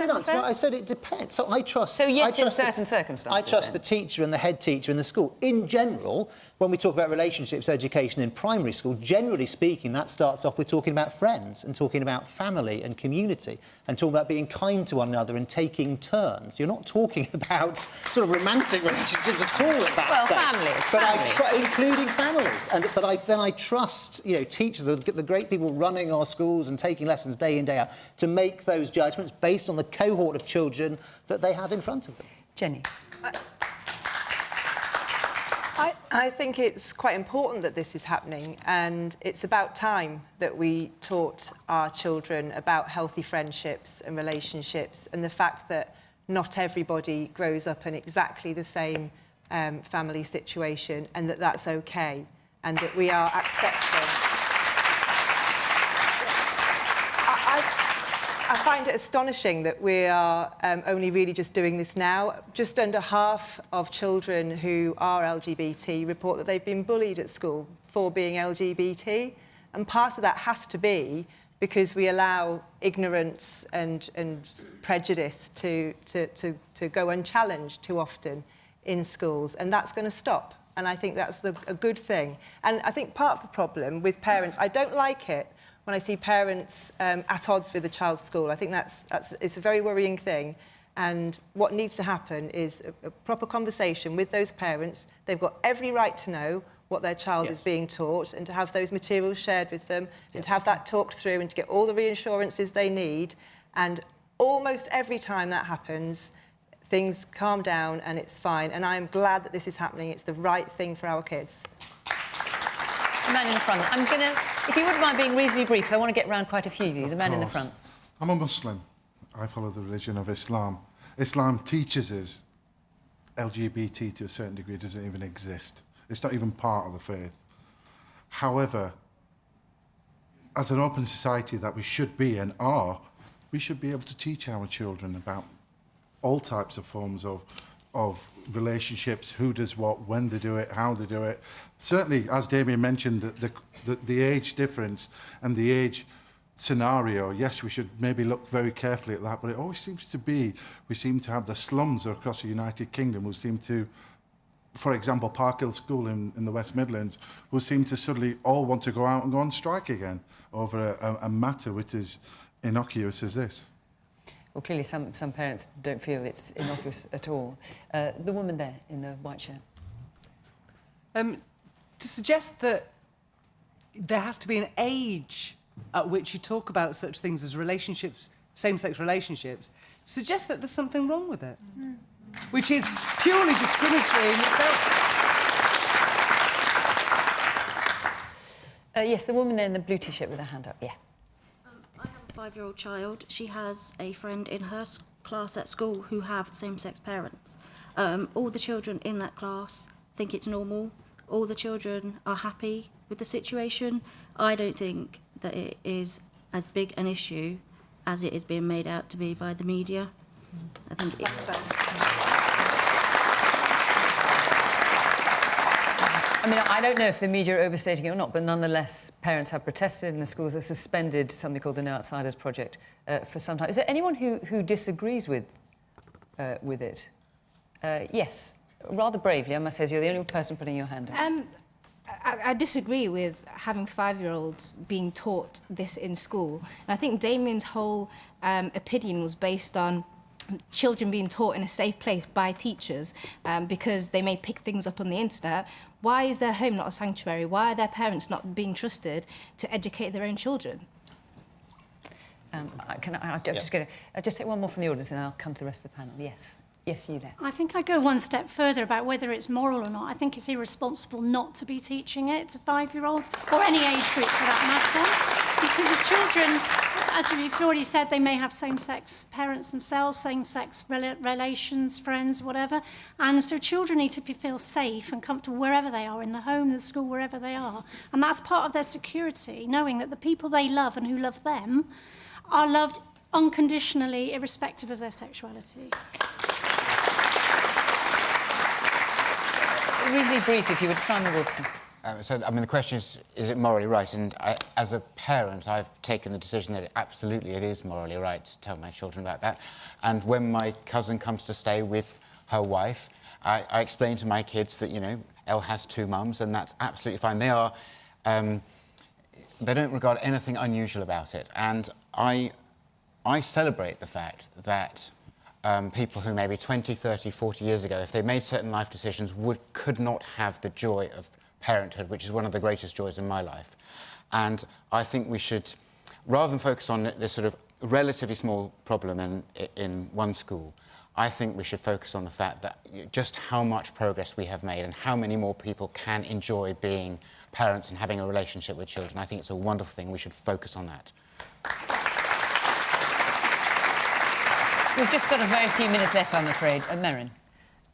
not fair? I said it depends. So I trust... So yes, in certain circumstances, I trust the teacher and the head teacher in the school. In general, when we talk about relationships education in primary school, generally speaking, that starts off with talking about friends and talking about family and community and talking about being kind to one another and taking turns. You're not talking about sort of romantic relationships at all at that stage. Families. Including families. Then I trust, you know, teachers, the great people running our schools and taking lessons day in, day out, to make those judgments based on the cohort of children that they have in front of them. Jenny? I think it's quite important that this is happening, and it's about time that we taught our children about healthy friendships and relationships and the fact that not everybody grows up in exactly the same family situation, and that that's okay, and that we are accepting. I find it astonishing that we are only really just doing this now. Just under half of children who are LGBT report that they've been bullied at school for being LGBT. And part of that has to be because we allow ignorance and prejudice to go unchallenged too often in schools. And that's going to stop. And I think that's a good thing. And I think part of the problem with parents, I don't like it when I see parents at odds with a child's school. I think it's a very worrying thing. And what needs to happen is a proper conversation with those parents. They've got every right to know what their child is being taught and to have those materials shared with them and to have that talked through and to get all the reassurances they need. And almost every time that happens, things calm down and it's fine. And I'm glad that this is happening. It's the right thing for our kids. The man in the front. I'm going to, if you wouldn't mind being reasonably brief, because I want to get round quite a few of you. The man in the front. I'm a Muslim. I follow the religion of Islam. Islam teaches us LGBT to a certain degree doesn't even exist. It's not even part of the faith. However, as an open society that we should be and are, we should be able to teach our children about all types of forms of relationships, who does what, when they do it, how they do it. Certainly, as Damian mentioned, the age difference and the age scenario, yes, we should maybe look very carefully at that, but it always seems to be, we seem to have the slums across the United Kingdom who seem to, for example, Parkhill School in the West Midlands, who seem to suddenly all want to go out and go on strike again over a matter which is innocuous as this. Well, clearly some parents don't feel it's innocuous at all. The woman there in the white shirt. To suggest that there has to be an age at which you talk about such things as relationships, same-sex relationships, suggests that there's something wrong with it, which is purely discriminatory in itself. Yes, the woman there in the blue T-shirt with her hand up, yeah. I have a 5-year-old child. She has a friend in her class at school who have same-sex parents. All the children in that class think it's normal. All the children are happy with the situation. I don't think that it is as big an issue as it is being made out to be by the media. I think I mean, I don't know if the media are overstating it or not, but nonetheless, parents have protested and the schools have suspended something called the No Outsiders Project for some time. Is there anyone who disagrees with it? Yes, rather bravely, I must say, you're the only person putting your hand up. I disagree with having 5-year-olds being taught this in school. And I think Damian's whole opinion was based on children being taught in a safe place by teachers because they may pick things up on the internet. Why is their home not a sanctuary? Why are their parents not being trusted to educate their own children? I'll just take one more from the audience and I'll come to the rest of the panel. Yes. Yes, you there. I think I go one step further about whether it's moral or not. I think it's irresponsible not to be teaching it to 5-year-olds, or any age group for that matter. Because if children, as you've already said, they may have same-sex parents themselves, same-sex relations, friends, whatever. And so children need to feel safe and comfortable wherever they are, in the home, the school, wherever they are. And that's part of their security, knowing that the people they love and who love them are loved unconditionally, irrespective of their sexuality. reasonably brief, if you would, Simon Wolfson. So, I mean, the question is it morally right? And as a parent, I've taken the decision that absolutely it is morally right to tell my children about that. And when my cousin comes to stay with her wife, I explain to my kids that, you know, Elle has 2 mums, and that's absolutely fine. They are... they don't regard anything unusual about it. And I celebrate the fact that people who maybe 20, 30, 40 years ago, if they made certain life decisions, could not have the joy of parenthood, which is one of the greatest joys in my life. And I think we should, rather than focus on this sort of relatively small problem in one school, I think we should focus on the fact that just how much progress we have made and how many more people can enjoy being parents and having a relationship with children. I think it's a wonderful thing. We should focus on that. We've just got a very few minutes left, I'm afraid. Merryn.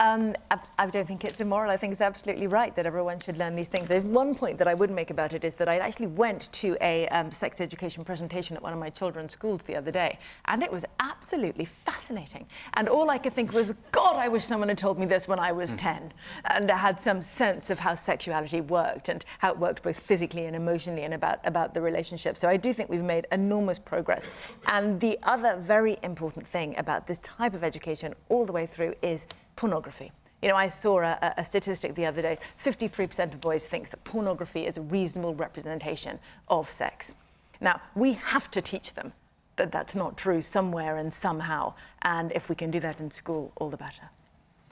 I don't think it's immoral. I think it's absolutely right that everyone should learn these things. There's one point that I would make about it is that I actually went to a sex education presentation at one of my children's schools the other day, and it was absolutely fascinating. And all I could think was, God, I wish someone had told me this when I was 10, and I had some sense of how sexuality worked and how it worked both physically and emotionally and about the relationship. So I do think we've made enormous progress. And the other very important thing about this type of education all the way through is pornography. You know, I saw a statistic the other day. 53% of boys think that pornography is a reasonable representation of sex. Now, we have to teach them that that's not true somewhere and somehow. And if we can do that in school, all the better.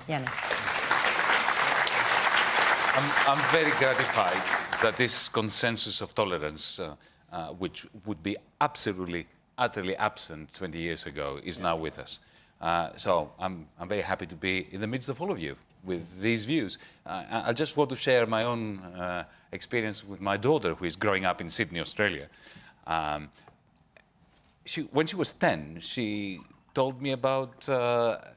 Yanis. I'm very gratified that this consensus of tolerance, which would be absolutely, utterly absent 20 years ago, is now with us. So I'm very happy to be in the midst of all of you with these views. I just want to share my own experience with my daughter, who is growing up in Sydney, Australia. When she was 10, she told me about a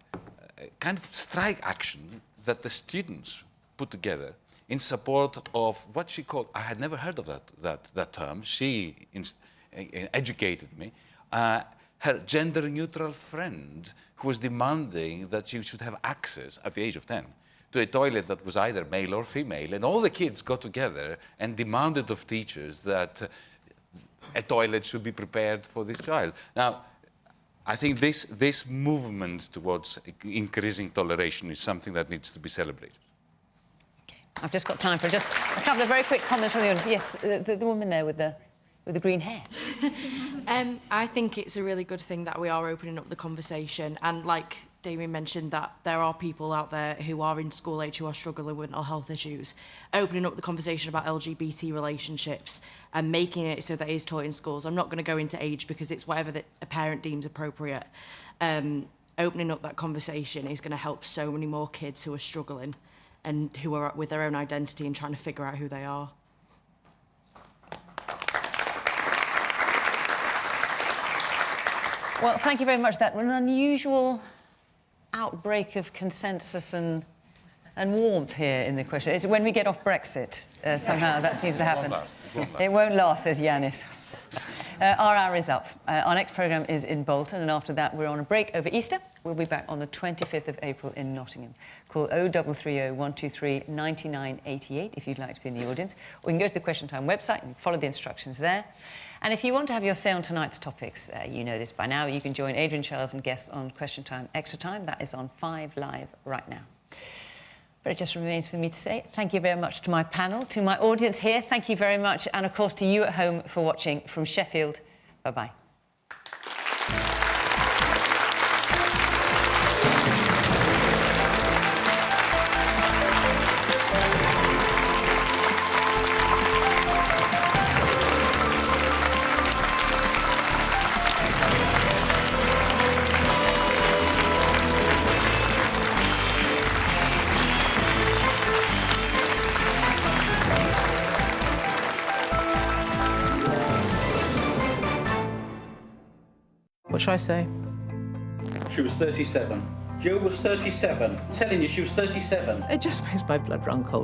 kind of strike action that the students put together in support of what she called, I had never heard of that term, she educated me, her gender-neutral friend who was demanding that she should have access, at the age of 10, to a toilet that was either male or female. And all the kids got together and demanded of teachers that a toilet should be prepared for this child. Now, I think this movement towards increasing toleration is something that needs to be celebrated. Okay. I've just got time for just a couple of very quick comments from the audience. Yes, the woman there with the green hair. I think it's a really good thing that we are opening up the conversation, and like Damian mentioned, that there are people out there who are in school age who are struggling with mental health issues. Opening up the conversation about LGBT relationships and making it so that it is taught in schools. I'm not going to go into age because it's whatever that a parent deems appropriate. Opening up that conversation is going to help so many more kids who are struggling and who are with their own identity and trying to figure out who they are. Well, thank you very much. That was an unusual outbreak of consensus and warmth here in the question. It's when we get off Brexit, somehow that seems to happen. It won't last, says Yanis. Our hour is up. Our next programme is in Bolton, and after that we're on a break over Easter. We'll be back on the 25th of April in Nottingham. Call 0330 123 9988 if you'd like to be in the audience, or you can go to the Question Time website and follow the instructions there. And if you want to have your say on tonight's topics, you know this by now, you can join Adrian Charles and guests on Question Time Extra Time. That is on 5 Live right now. But it just remains for me to say thank you very much to my panel, to my audience here, thank you very much, and of course to you at home for watching from Sheffield. Bye-bye. What should I say? She was 37. Jill was 37. I'm telling you, she was 37. It just makes my blood run cold.